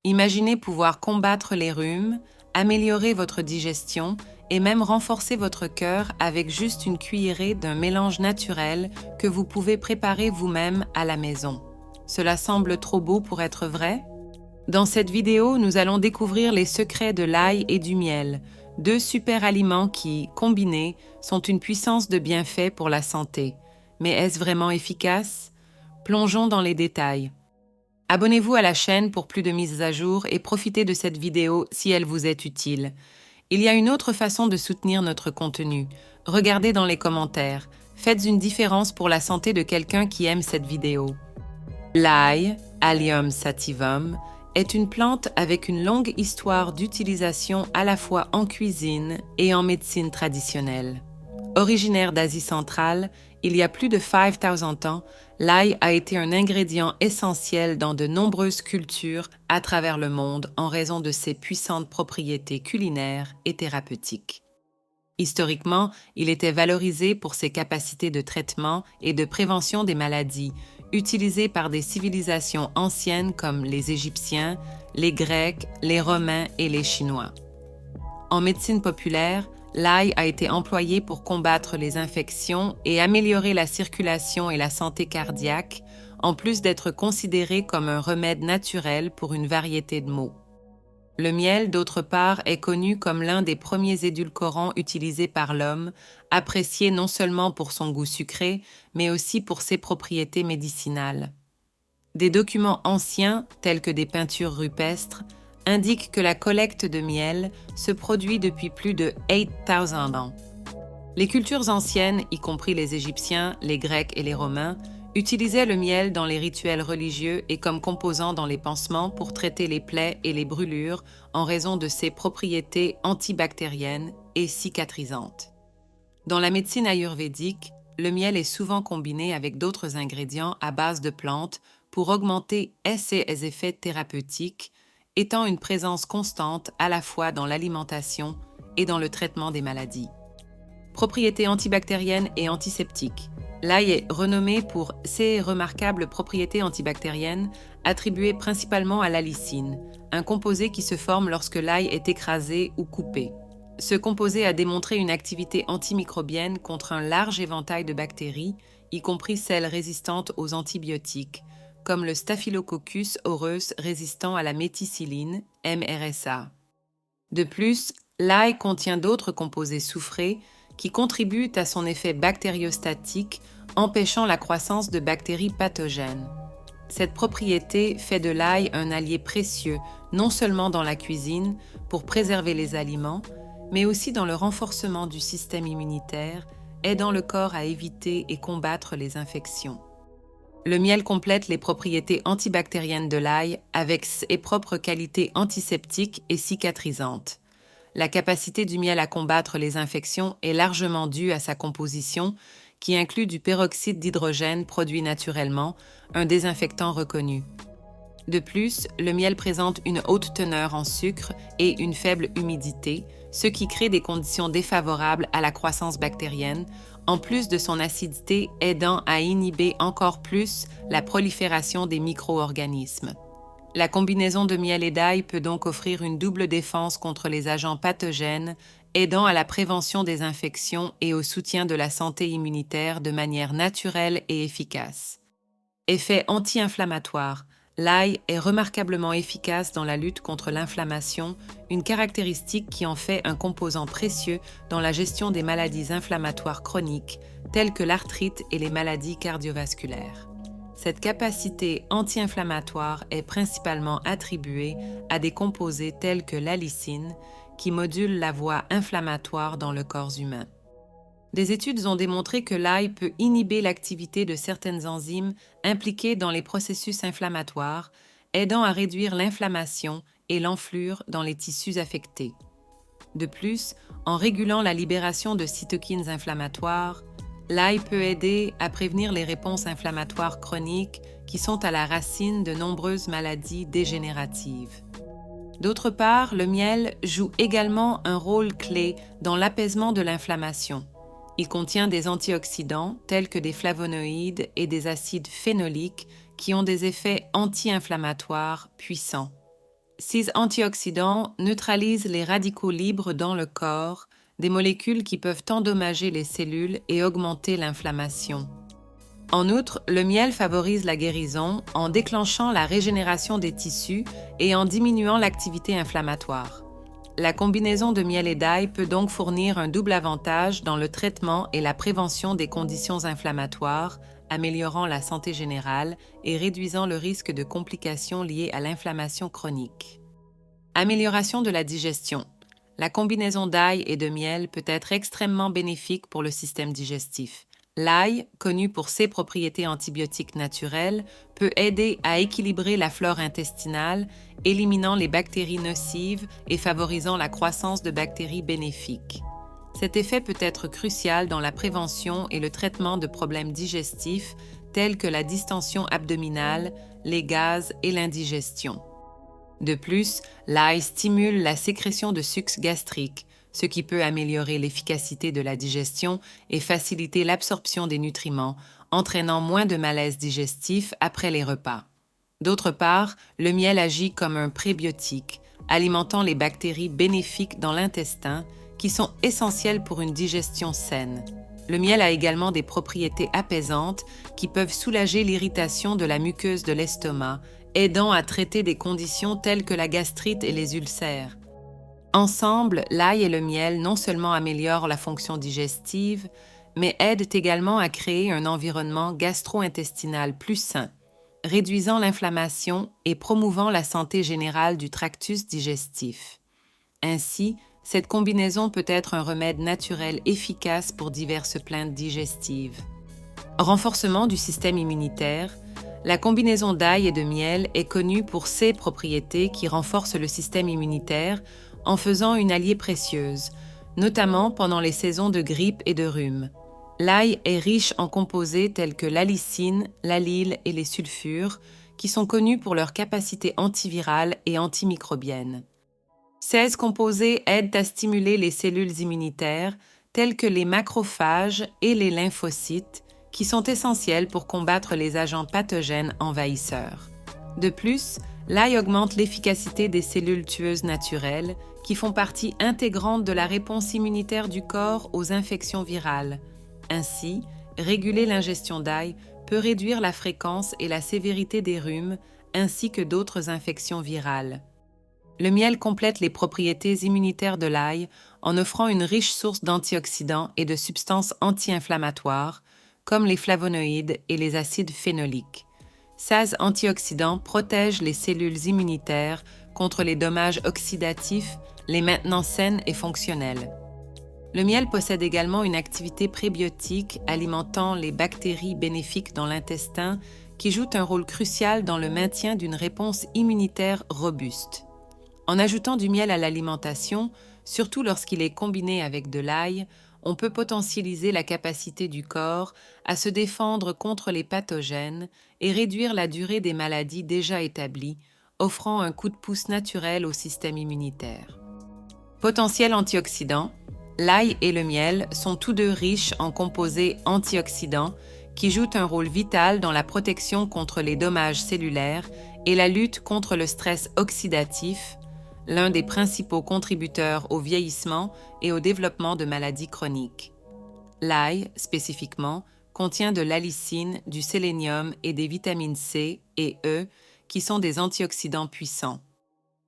Imaginez pouvoir combattre les rhumes, améliorer votre digestion et même renforcer votre cœur avec juste une cuillerée d'un mélange naturel que vous pouvez préparer vous-même à la maison. Cela semble trop beau pour être vrai? Dans cette vidéo, nous allons découvrir les secrets de l'ail et du miel, deux super aliments qui, combinés, sont une puissance de bienfait pour la santé. Mais est-ce vraiment efficace? Plongeons dans les détails. Abonnez-vous à la chaîne pour plus de mises à jour et profitez de cette vidéo si elle vous est utile. Il y a une autre façon de soutenir notre contenu. Regardez dans les commentaires. Faites une différence pour la santé de quelqu'un qui aime cette vidéo. L'ail, Allium sativum, est une plante avec une longue histoire d'utilisation à la fois en cuisine et en médecine traditionnelle. Originaire d'Asie centrale, il y a plus de 5000 ans, l'ail a été un ingrédient essentiel dans de nombreuses cultures à travers le monde en raison de ses puissantes propriétés culinaires et thérapeutiques. Historiquement, il était valorisé pour ses capacités de traitement et de prévention des maladies, utilisé par des civilisations anciennes comme les Égyptiens, les Grecs, les Romains et les Chinois. En médecine populaire, l'ail a été employé pour combattre les infections et améliorer la circulation et la santé cardiaque, en plus d'être considéré comme un remède naturel pour une variété de maux. Le miel, d'autre part, est connu comme l'un des premiers édulcorants utilisés par l'homme, apprécié non seulement pour son goût sucré, mais aussi pour ses propriétés médicinales. Des documents anciens, tels que des peintures rupestres, indiquent que la collecte de miel se produit depuis plus de 8000 ans. Les cultures anciennes, y compris les Égyptiens, les Grecs et les Romains, utilisaient le miel dans les rituels religieux et comme composant dans les pansements pour traiter les plaies et les brûlures en raison de ses propriétés antibactériennes et cicatrisantes. Dans la médecine ayurvédique, le miel est souvent combiné avec d'autres ingrédients à base de plantes pour augmenter ses effets thérapeutiques, étant une présence constante à la fois dans l'alimentation et dans le traitement des maladies. Propriétés antibactériennes et antiseptiques. L'ail est renommé pour ses remarquables propriétés antibactériennes attribuées principalement à l'allicine, un composé qui se forme lorsque l'ail est écrasé ou coupé. Ce composé a démontré une activité antimicrobienne contre un large éventail de bactéries, y compris celles résistantes aux antibiotiques, comme le Staphylococcus aureus résistant à la méticilline, MRSA. De plus, l'ail contient d'autres composés soufrés qui contribuent à son effet bactériostatique, empêchant la croissance de bactéries pathogènes. Cette propriété fait de l'ail un allié précieux, non seulement dans la cuisine, pour préserver les aliments, mais aussi dans le renforcement du système immunitaire, aidant le corps à éviter et combattre les infections. Le miel complète les propriétés antibactériennes de l'ail avec ses propres qualités antiseptiques et cicatrisantes. La capacité du miel à combattre les infections est largement due à sa composition, qui inclut du peroxyde d'hydrogène produit naturellement, un désinfectant reconnu. De plus, le miel présente une haute teneur en sucre et une faible humidité, ce qui crée des conditions défavorables à la croissance bactérienne, en plus de son acidité aidant à inhiber encore plus la prolifération des micro-organismes. La combinaison de miel et d'ail peut donc offrir une double défense contre les agents pathogènes, aidant à la prévention des infections et au soutien de la santé immunitaire de manière naturelle et efficace. Effet anti-inflammatoire. L'ail est remarquablement efficace dans la lutte contre l'inflammation, une caractéristique qui en fait un composant précieux dans la gestion des maladies inflammatoires chroniques, telles que l'arthrite et les maladies cardiovasculaires. Cette capacité anti-inflammatoire est principalement attribuée à des composés tels que l'allicine, qui modulent la voie inflammatoire dans le corps humain. Des études ont démontré que l'ail peut inhiber l'activité de certaines enzymes impliquées dans les processus inflammatoires, aidant à réduire l'inflammation et l'enflure dans les tissus affectés. De plus, en régulant la libération de cytokines inflammatoires, l'ail peut aider à prévenir les réponses inflammatoires chroniques qui sont à la racine de nombreuses maladies dégénératives. D'autre part, le miel joue également un rôle clé dans l'apaisement de l'inflammation. Il contient des antioxydants tels que des flavonoïdes et des acides phénoliques qui ont des effets anti-inflammatoires puissants. Ces antioxydants neutralisent les radicaux libres dans le corps, des molécules qui peuvent endommager les cellules et augmenter l'inflammation. En outre, le miel favorise la guérison en déclenchant la régénération des tissus et en diminuant l'activité inflammatoire. La combinaison de miel et d'ail peut donc fournir un double avantage dans le traitement et la prévention des conditions inflammatoires, améliorant la santé générale et réduisant le risque de complications liées à l'inflammation chronique. Amélioration de la digestion. La combinaison d'ail et de miel peut être extrêmement bénéfique pour le système digestif. L'ail, connu pour ses propriétés antibiotiques naturelles, peut aider à équilibrer la flore intestinale, éliminant les bactéries nocives et favorisant la croissance de bactéries bénéfiques. Cet effet peut être crucial dans la prévention et le traitement de problèmes digestifs tels que la distension abdominale, les gaz et l'indigestion. De plus, l'ail stimule la sécrétion de sucs gastriques, ce qui peut améliorer l'efficacité de la digestion et faciliter l'absorption des nutriments, entraînant moins de malaise digestif après les repas. D'autre part, le miel agit comme un prébiotique, alimentant les bactéries bénéfiques dans l'intestin, qui sont essentielles pour une digestion saine. Le miel a également des propriétés apaisantes qui peuvent soulager l'irritation de la muqueuse de l'estomac, aidant à traiter des conditions telles que la gastrite et les ulcères. Ensemble, l'ail et le miel non seulement améliorent la fonction digestive, mais aident également à créer un environnement gastro-intestinal plus sain, réduisant l'inflammation et promouvant la santé générale du tractus digestif. Ainsi, cette combinaison peut être un remède naturel efficace pour diverses plaintes digestives. Renforcement du système immunitaire. La combinaison d'ail et de miel est connue pour ses propriétés qui renforcent le système immunitaire en faisant une alliée précieuse, notamment pendant les saisons de grippe et de rhume. L'ail est riche en composés tels que l'allicine, l'allyle et les sulfures, qui sont connus pour leur capacité antivirale et antimicrobienne. Ces composés aident à stimuler les cellules immunitaires, telles que les macrophages et les lymphocytes, qui sont essentiels pour combattre les agents pathogènes envahisseurs. De plus, l'ail augmente l'efficacité des cellules tueuses naturelles, qui font partie intégrante de la réponse immunitaire du corps aux infections virales. Ainsi, réguler l'ingestion d'ail peut réduire la fréquence et la sévérité des rhumes, ainsi que d'autres infections virales. Le miel complète les propriétés immunitaires de l'ail en offrant une riche source d'antioxydants et de substances anti-inflammatoires, comme les flavonoïdes et les acides phénoliques. Ces antioxydants protègent les cellules immunitaires contre les dommages oxydatifs, les maintenant saines et fonctionnelles. Le miel possède également une activité prébiotique alimentant les bactéries bénéfiques dans l'intestin qui jouent un rôle crucial dans le maintien d'une réponse immunitaire robuste. En ajoutant du miel à l'alimentation, surtout lorsqu'il est combiné avec de l'ail, on peut potentialiser la capacité du corps à se défendre contre les pathogènes et réduire la durée des maladies déjà établies, offrant un coup de pouce naturel au système immunitaire. Potentiel antioxydant. L'ail et le miel sont tous deux riches en composés antioxydants qui jouent un rôle vital dans la protection contre les dommages cellulaires et la lutte contre le stress oxydatif, l'un des principaux contributeurs au vieillissement et au développement de maladies chroniques. L'ail, spécifiquement, contient de l'allicine, du sélénium et des vitamines C et E qui sont des antioxydants puissants.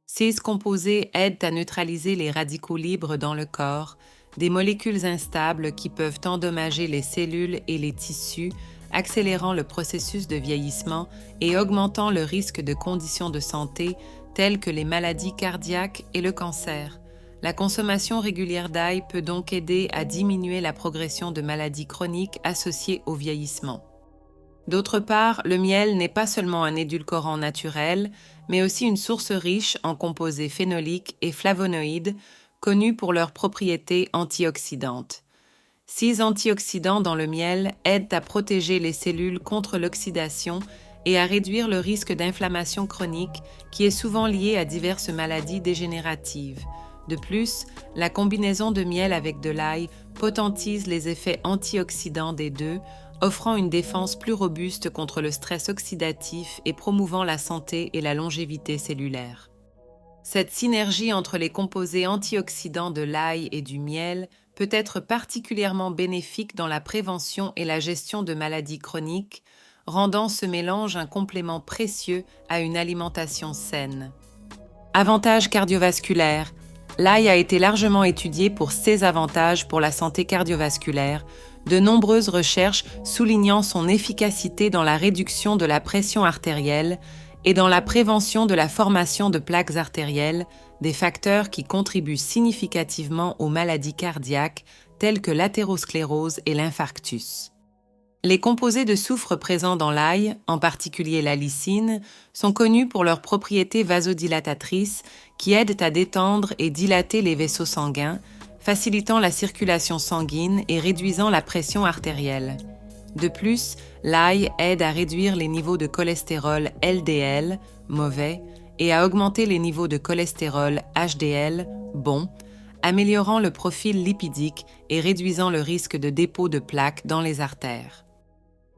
Ces composés aident à neutraliser les radicaux libres dans le corps, des molécules instables qui peuvent endommager les cellules et les tissus, accélérant le processus de vieillissement et augmentant le risque de conditions de santé telles que les maladies cardiaques et le cancer. La consommation régulière d'ail peut donc aider à diminuer la progression de maladies chroniques associées au vieillissement. D'autre part, le miel n'est pas seulement un édulcorant naturel, mais aussi une source riche en composés phénoliques et flavonoïdes, connus pour leurs propriétés antioxydantes. Ces antioxydants dans le miel aident à protéger les cellules contre l'oxydation et à réduire le risque d'inflammation chronique qui est souvent lié à diverses maladies dégénératives. De plus, la combinaison de miel avec de l'ail potentise les effets antioxydants des deux, offrant une défense plus robuste contre le stress oxydatif et promouvant la santé et la longévité cellulaire. Cette synergie entre les composés antioxydants de l'ail et du miel peut être particulièrement bénéfique dans la prévention et la gestion de maladies chroniques, rendant ce mélange un complément précieux à une alimentation saine. Avantages cardiovasculaires. L'ail a été largement étudié pour ses avantages pour la santé cardiovasculaire, de nombreuses recherches soulignant son efficacité dans la réduction de la pression artérielle et dans la prévention de la formation de plaques artérielles, des facteurs qui contribuent significativement aux maladies cardiaques telles que l'athérosclérose et l'infarctus. Les composés de soufre présents dans l'ail, en particulier la lysine, sont connus pour leurs propriétés vasodilatatrices qui aident à détendre et dilater les vaisseaux sanguins, facilitant la circulation sanguine et réduisant la pression artérielle. De plus, l'ail aide à réduire les niveaux de cholestérol LDL, mauvais, et à augmenter les niveaux de cholestérol HDL, bon, améliorant le profil lipidique et réduisant le risque de dépôt de plaques dans les artères.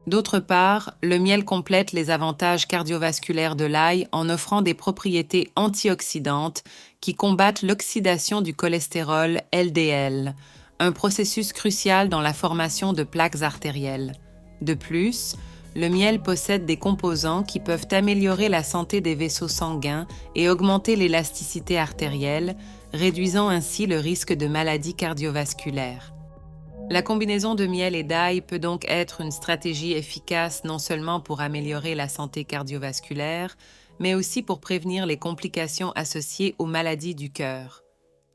D'autre part, le miel complète les avantages cardiovasculaires de l'ail en offrant des propriétés antioxydantes qui combattent l'oxydation du cholestérol LDL, un processus crucial dans la formation de plaques artérielles. De plus, le miel possède des composants qui peuvent améliorer la santé des vaisseaux sanguins et augmenter l'élasticité artérielle, réduisant ainsi le risque de maladies cardiovasculaires. La combinaison de miel et d'ail peut donc être une stratégie efficace non seulement pour améliorer la santé cardiovasculaire, mais aussi pour prévenir les complications associées aux maladies du cœur.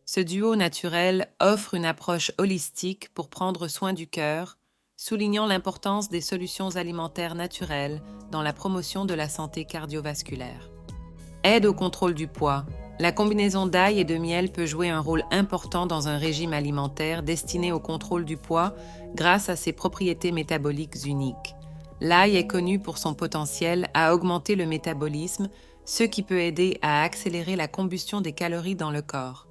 Ce duo naturel offre une approche holistique pour prendre soin du cœur, soulignant l'importance des solutions alimentaires naturelles dans la promotion de la santé cardiovasculaire. Aide au contrôle du poids. La combinaison d'ail et de miel peut jouer un rôle important dans un régime alimentaire destiné au contrôle du poids grâce à ses propriétés métaboliques uniques. L'ail est connu pour son potentiel à augmenter le métabolisme, ce qui peut aider à accélérer la combustion des calories dans le corps.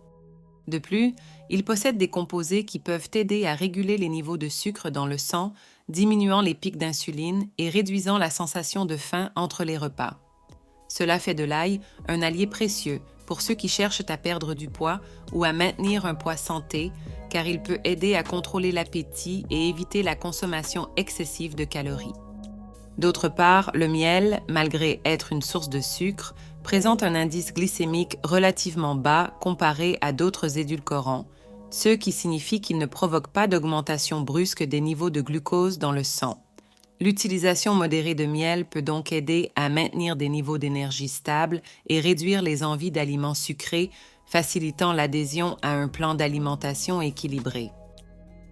De plus, il possède des composés qui peuvent aider à réguler les niveaux de sucre dans le sang, diminuant les pics d'insuline et réduisant la sensation de faim entre les repas. Cela fait de l'ail un allié précieux pour ceux qui cherchent à perdre du poids ou à maintenir un poids santé, car il peut aider à contrôler l'appétit et éviter la consommation excessive de calories. D'autre part, le miel, malgré être une source de sucre, présente un indice glycémique relativement bas comparé à d'autres édulcorants, ce qui signifie qu'il ne provoque pas d'augmentation brusque des niveaux de glucose dans le sang. L'utilisation modérée de miel peut donc aider à maintenir des niveaux d'énergie stables et réduire les envies d'aliments sucrés, facilitant l'adhésion à un plan d'alimentation équilibré.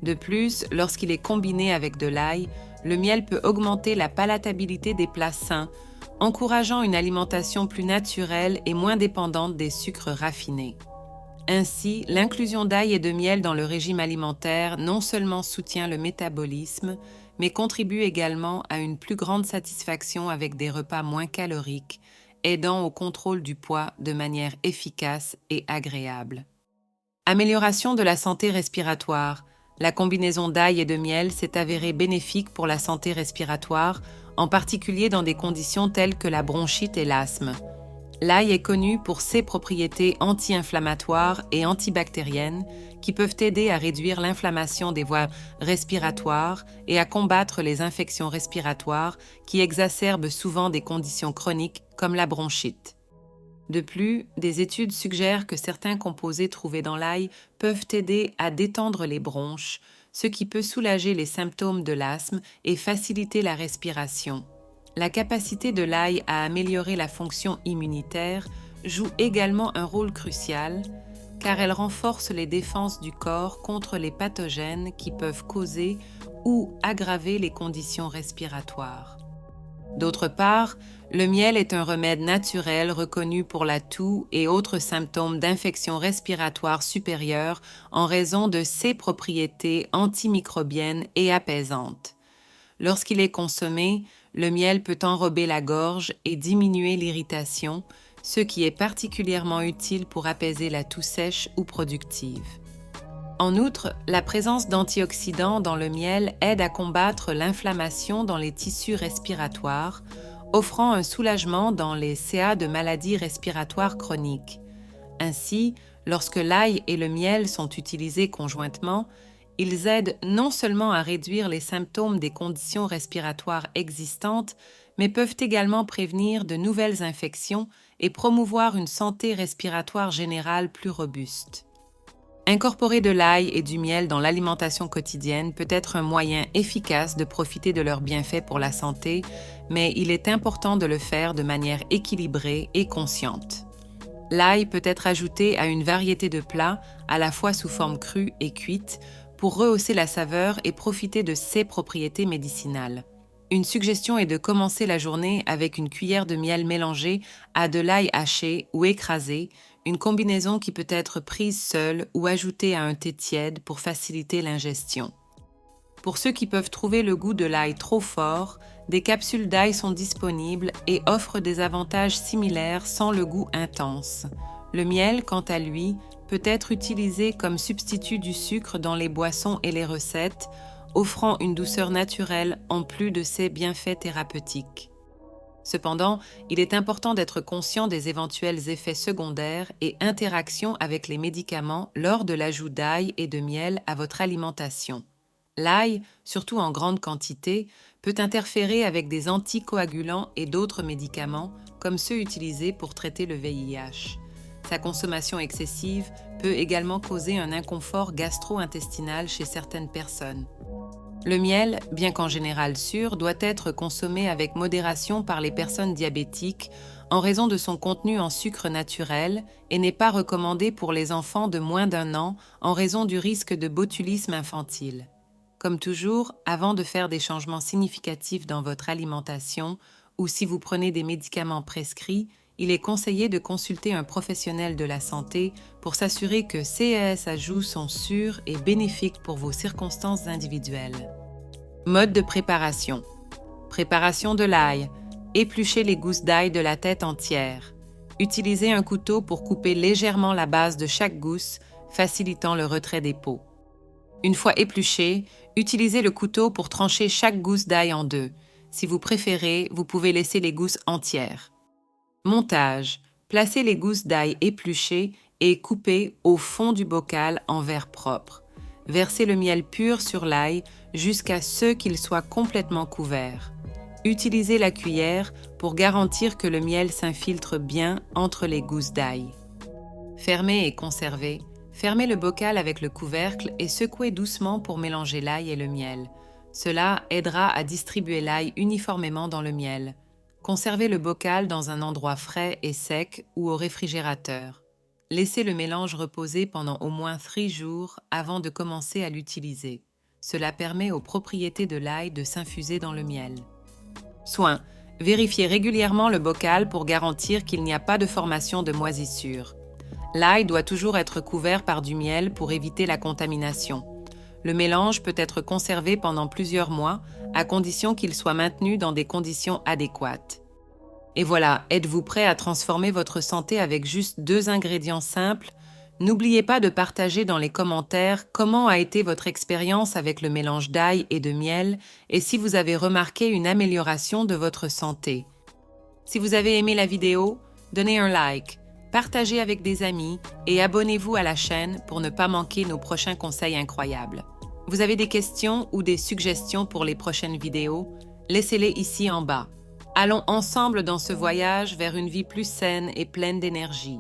De plus, lorsqu'il est combiné avec de l'ail, le miel peut augmenter la palatabilité des plats sains, encourageant une alimentation plus naturelle et moins dépendante des sucres raffinés. Ainsi, l'inclusion d'ail et de miel dans le régime alimentaire non seulement soutient le métabolisme, mais contribue également à une plus grande satisfaction avec des repas moins caloriques, aidant au contrôle du poids de manière efficace et agréable. Amélioration de la santé respiratoire. La combinaison d'ail et de miel s'est avérée bénéfique pour la santé respiratoire, en particulier dans des conditions telles que la bronchite et l'asthme. L'ail est connu pour ses propriétés anti-inflammatoires et antibactériennes qui peuvent aider à réduire l'inflammation des voies respiratoires et à combattre les infections respiratoires qui exacerbent souvent des conditions chroniques comme la bronchite. De plus, des études suggèrent que certains composés trouvés dans l'ail peuvent aider à détendre les bronches, ce qui peut soulager les symptômes de l'asthme et faciliter la respiration. La capacité de l'ail à améliorer la fonction immunitaire joue également un rôle crucial, car elle renforce les défenses du corps contre les pathogènes qui peuvent causer ou aggraver les conditions respiratoires. D'autre part, le miel est un remède naturel reconnu pour la toux et autres symptômes d'infection respiratoire supérieure en raison de ses propriétés antimicrobiennes et apaisantes. Lorsqu'il est consommé, le miel peut enrober la gorge et diminuer l'irritation, ce qui est particulièrement utile pour apaiser la toux sèche ou productive. En outre, la présence d'antioxydants dans le miel aide à combattre l'inflammation dans les tissus respiratoires, offrant un soulagement dans les CA de maladies respiratoires chroniques. Ainsi, lorsque l'ail et le miel sont utilisés conjointement, ils aident non seulement à réduire les symptômes des conditions respiratoires existantes, mais peuvent également prévenir de nouvelles infections et promouvoir une santé respiratoire générale plus robuste. Incorporer de l'ail et du miel dans l'alimentation quotidienne peut être un moyen efficace de profiter de leurs bienfaits pour la santé, mais il est important de le faire de manière équilibrée et consciente. L'ail peut être ajouté à une variété de plats, à la fois sous forme crue et cuite, pour rehausser la saveur et profiter de ses propriétés médicinales. Une suggestion est de commencer la journée avec une cuillère de miel mélangée à de l'ail haché ou écrasé, une combinaison qui peut être prise seule ou ajoutée à un thé tiède pour faciliter l'ingestion. Pour ceux qui peuvent trouver le goût de l'ail trop fort, des capsules d'ail sont disponibles et offrent des avantages similaires sans le goût intense. Le miel, quant à lui, peut être utilisé comme substitut du sucre dans les boissons et les recettes, offrant une douceur naturelle en plus de ses bienfaits thérapeutiques. Cependant, il est important d'être conscient des éventuels effets secondaires et interactions avec les médicaments lors de l'ajout d'ail et de miel à votre alimentation. L'ail, surtout en grande quantité, peut interférer avec des anticoagulants et d'autres médicaments, comme ceux utilisés pour traiter le VIH. Sa consommation excessive peut également causer un inconfort gastro-intestinal chez certaines personnes. Le miel, bien qu'en général sûr, doit être consommé avec modération par les personnes diabétiques en raison de son contenu en sucre naturel et n'est pas recommandé pour les enfants de moins d'1 an en raison du risque de botulisme infantile. Comme toujours, avant de faire des changements significatifs dans votre alimentation ou si vous prenez des médicaments prescrits, il est conseillé de consulter un professionnel de la santé pour s'assurer que ces ajouts sont sûrs et bénéfiques pour vos circonstances individuelles. Mode de préparation. Préparation de l'ail. Épluchez les gousses d'ail de la tête entière. Utilisez un couteau pour couper légèrement la base de chaque gousse, facilitant le retrait des peaux. Une fois épluché, utilisez le couteau pour trancher chaque gousse d'ail en 2. Si vous préférez, vous pouvez laisser les gousses entières. Montage. Placez les gousses d'ail épluchées et coupées au fond du bocal en verre propre. Versez le miel pur sur l'ail jusqu'à ce qu'il soit complètement couvert. Utilisez la cuillère pour garantir que le miel s'infiltre bien entre les gousses d'ail. Fermez et conservez. Fermez le bocal avec le couvercle et secouez doucement pour mélanger l'ail et le miel. Cela aidera à distribuer l'ail uniformément dans le miel. Conservez le bocal dans un endroit frais et sec ou au réfrigérateur. Laissez le mélange reposer pendant au moins 3 jours avant de commencer à l'utiliser. Cela permet aux propriétés de l'ail de s'infuser dans le miel. Soin. Vérifiez régulièrement le bocal pour garantir qu'il n'y a pas de formation de moisissure. L'ail doit toujours être couvert par du miel pour éviter la contamination. Le mélange peut être conservé pendant plusieurs mois, à condition qu'il soit maintenu dans des conditions adéquates. Et voilà, êtes-vous prêt à transformer votre santé avec juste 2 ingrédients simples? N'oubliez pas de partager dans les commentaires comment a été votre expérience avec le mélange d'ail et de miel et si vous avez remarqué une amélioration de votre santé. Si vous avez aimé la vidéo, donnez un like, partagez avec des amis et abonnez-vous à la chaîne pour ne pas manquer nos prochains conseils incroyables. Vous avez des questions ou des suggestions pour les prochaines vidéos? Laissez-les ici en bas. Allons ensemble dans ce voyage vers une vie plus saine et pleine d'énergie.